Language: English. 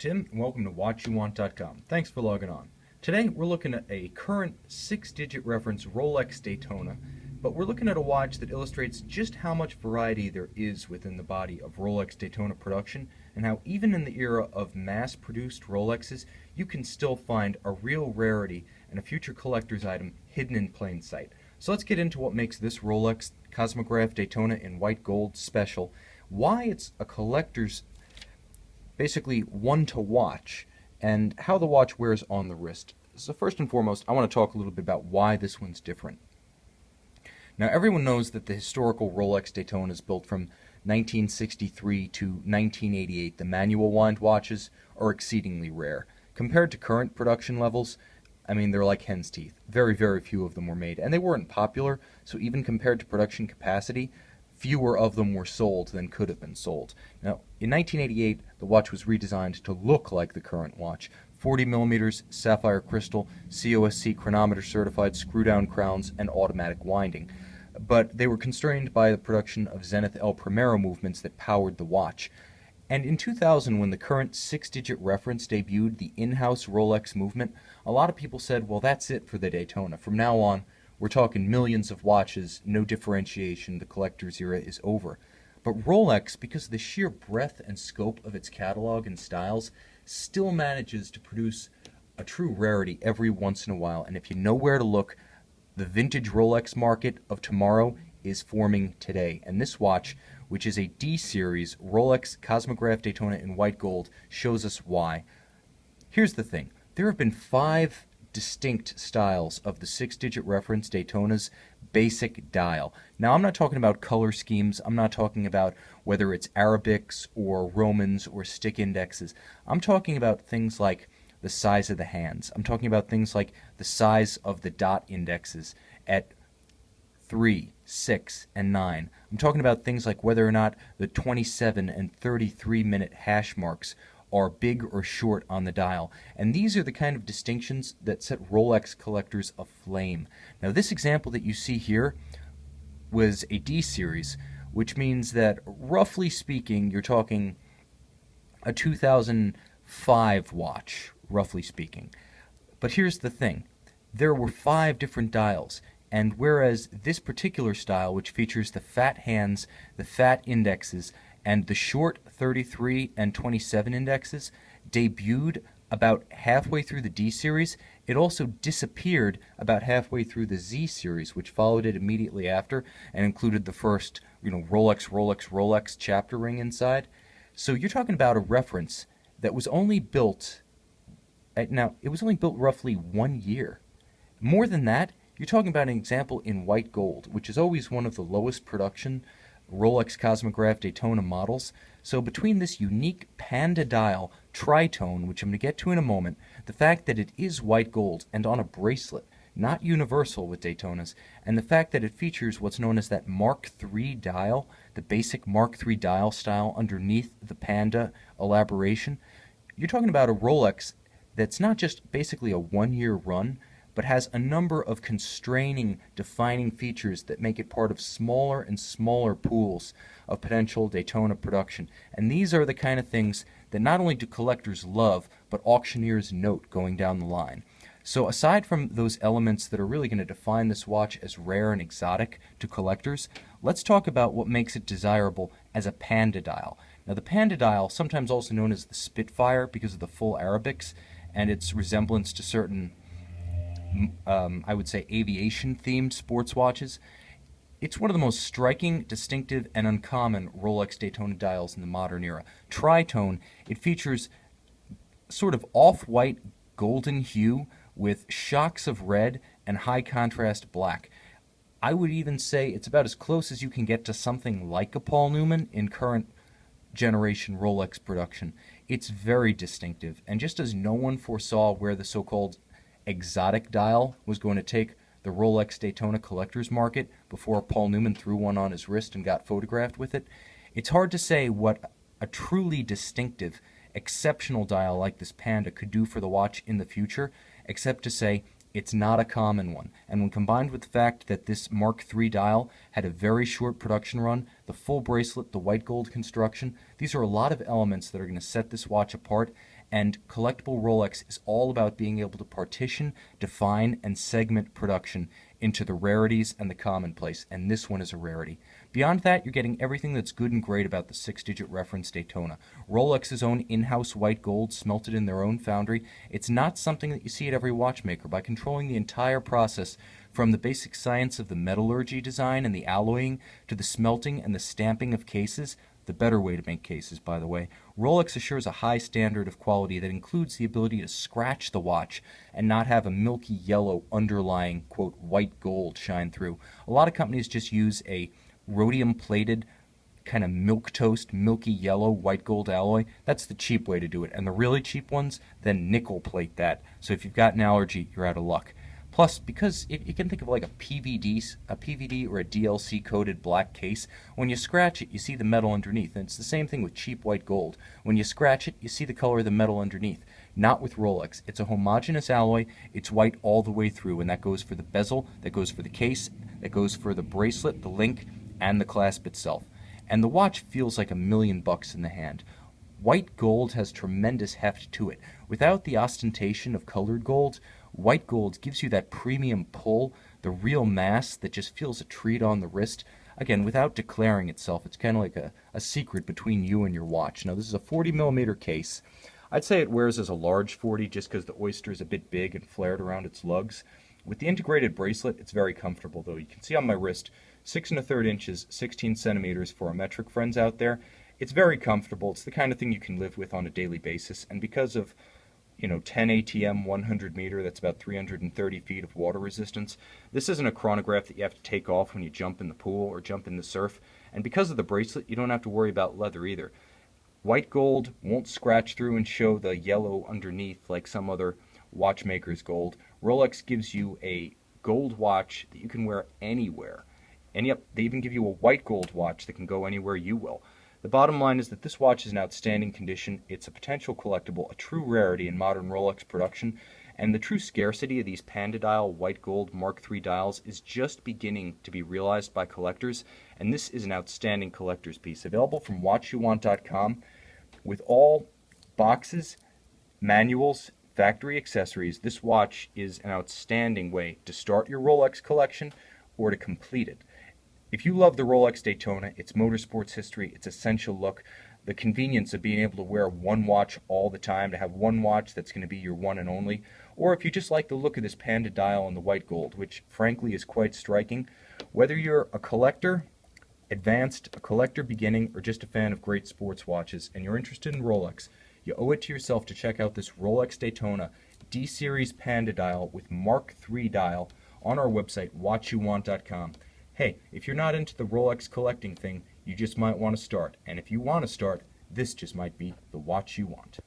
Tim, and welcome to WatchYouWant.com. Thanks for logging on. Today we're looking at a current 6-digit reference Rolex Daytona, but we're looking at a watch that illustrates just how much variety there is within the body of Rolex Daytona production, and how even in the era of mass-produced Rolexes, you can still find a real rarity and a future collector's item hidden in plain sight. So let's get into what makes this Rolex Cosmograph Daytona in white gold special, why it's a collector's basically one to watch, and how the watch wears on the wrist. So first and foremost, I want to talk a little bit about why this one's different. Now everyone knows that the historical Rolex Daytona is built from 1963 to 1988. The manual wind watches are exceedingly rare. Compared to current production levels, I mean, they're like hen's teeth. Very, very few of them were made, and they weren't popular, so even compared to production capacity, fewer of them were sold than could have been sold. Now, in 1988, the watch was redesigned to look like the current watch. 40 millimeters, sapphire crystal, COSC chronometer certified screw-down crowns, and automatic winding. But they were constrained by the production of Zenith El Primero movements that powered the watch. And in 2000, when the current 6-digit reference debuted, the in-house Rolex movement, a lot of people said, well, that's it for the Daytona. From now on, we're talking millions of watches, no differentiation, the collector's era is over. But Rolex, because of the sheer breadth and scope of its catalog and styles, still manages to produce a true rarity every once in a while. And if you know where to look, the vintage Rolex market of tomorrow is forming today. And this watch, which is a D-series Rolex Cosmograph Daytona in white gold, shows us why. Here's the thing. There have been 5 distinct styles of the 6-digit reference Daytona's basic dial. Now, I'm not talking about color schemes. I'm not talking about whether it's Arabics or Romans or stick indexes. I'm talking about things like the size of the hands. I'm talking about things like the size of the dot indexes at 3, 6, and 9. I'm talking about things like whether or not the 27 and 33-minute hash marks are big or short on the dial. And these are the kind of distinctions that set Rolex collectors aflame. Now, this example that you see here was a D-series, which means that, roughly speaking, you're talking a 2005 watch, roughly speaking. But here's the thing. There were 5 different dials, and whereas this particular style, which features the fat hands, the fat indexes, and the short 33 and 27 indexes, debuted about halfway through the D-series, it also disappeared about halfway through the Z-series, which followed it immediately after and included the first, Rolex chapter ring inside. So you're talking about a reference that was only built, it was only built roughly 1 year. More than that, you're talking about an example in white gold, which is always one of the lowest production Rolex Cosmograph Daytona models. So between this unique Panda dial tritone, which I'm going to get to in a moment, the fact that it is white gold and on a bracelet, not universal with Daytonas, and the fact that it features what's known as that Mark III dial, the basic Mark III dial style underneath the Panda elaboration, you're talking about a Rolex that's not just basically a 1-year run, but has a number of constraining, defining features that make it part of smaller and smaller pools of potential Daytona production. And these are the kind of things that not only do collectors love, but auctioneers note going down the line. So aside from those elements that are really going to define this watch as rare and exotic to collectors, let's talk about what makes it desirable as a Panda dial. Now, the Panda dial, sometimes also known as the Spitfire because of the full Arabics and its resemblance to certain I would say aviation-themed sports watches. It's one of the most striking, distinctive, and uncommon Rolex Daytona dials in the modern era. Tritone, it features sort of off-white golden hue with shocks of red and high-contrast black. I would even say it's about as close as you can get to something like a Paul Newman in current generation Rolex production. It's very distinctive, and just as no one foresaw where the so-called exotic dial was going to take the Rolex Daytona collector's market before Paul Newman threw one on his wrist and got photographed with it, it's hard to say what a truly distinctive, exceptional dial like this Panda could do for the watch in the future, except to say It's not a common one, and when combined with the fact that this Mark III dial had a very short production run, the full bracelet, the white gold construction, these are a lot of elements that are going to set this watch apart, and collectible Rolex is all about being able to partition, define, and segment production into the rarities and the commonplace, and this one is a rarity. Beyond that, you're getting everything that's good and great about the 6-digit reference Daytona. Rolex's own in-house white gold, smelted in their own foundry. It's not something that you see at every watchmaker. By controlling the entire process, from the basic science of the metallurgy design and the alloying, to the smelting and the stamping of cases, the better way to make cases, by the way, Rolex assures a high standard of quality that includes the ability to scratch the watch and not have a milky yellow underlying, quote, white gold shine through. A lot of companies just use a rhodium-plated, kind of milquetoast, milky yellow white gold alloy. That's the cheap way to do it. And the really cheap ones, then nickel plate that. So if you've got an allergy, you're out of luck. Plus, because if you can think of like a PVD or a DLC coated black case, when you scratch it, you see the metal underneath. And it's the same thing with cheap white gold. When you scratch it, you see the color of the metal underneath. Not with Rolex. It's a homogeneous alloy. It's white all the way through, and that goes for the bezel, that goes for the case, that goes for the bracelet, the link, and the clasp itself. And the watch feels like $1,000,000 in the hand. White gold has tremendous heft to it. Without the ostentation of colored gold, white gold gives you that premium pull, the real mass that just feels a treat on the wrist. Again, without declaring itself, it's kind of like a secret between you and your watch. Now, this is a 40mm case. I'd say it wears as a large 40 just because the Oyster is a bit big and flared around its lugs. With the integrated bracelet, it's very comfortable, though. You can see on my wrist, 6 1/3 inches, 16 centimeters for our metric friends out there. It's very comfortable. It's the kind of thing you can live with on a daily basis, and because of 10 ATM 100 meter, that's about 330 feet of water resistance. This isn't a chronograph that you have to take off when you jump in the pool or jump in the surf, and because of the bracelet, you don't have to worry about leather either. White gold won't scratch through and show the yellow underneath like some other watchmaker's gold. Rolex gives you a gold watch that you can wear anywhere. And yep, they even give you a white gold watch that can go anywhere you will. The bottom line is that this watch is in outstanding condition. It's a potential collectible, a true rarity in modern Rolex production, and the true scarcity of these Panda dial white gold Mark III dials is just beginning to be realized by collectors, and this is an outstanding collector's piece. Available from watchyouwant.com with all boxes, manuals, factory accessories. This watch is an outstanding way to start your Rolex collection or to complete it. If you love the Rolex Daytona, its motorsports history, its essential look, the convenience of being able to wear one watch all the time, to have one watch that's going to be your one and only, or if you just like the look of this Panda dial in the white gold, which frankly is quite striking, whether you're a collector, advanced, a collector beginning, or just a fan of great sports watches, and you're interested in Rolex, you owe it to yourself to check out this Rolex Daytona D-Series Panda dial with Mark III dial on our website, watchyouwant.com. Hey, if you're not into the Rolex collecting thing, you just might want to start. And if you want to start, this just might be the watch you want.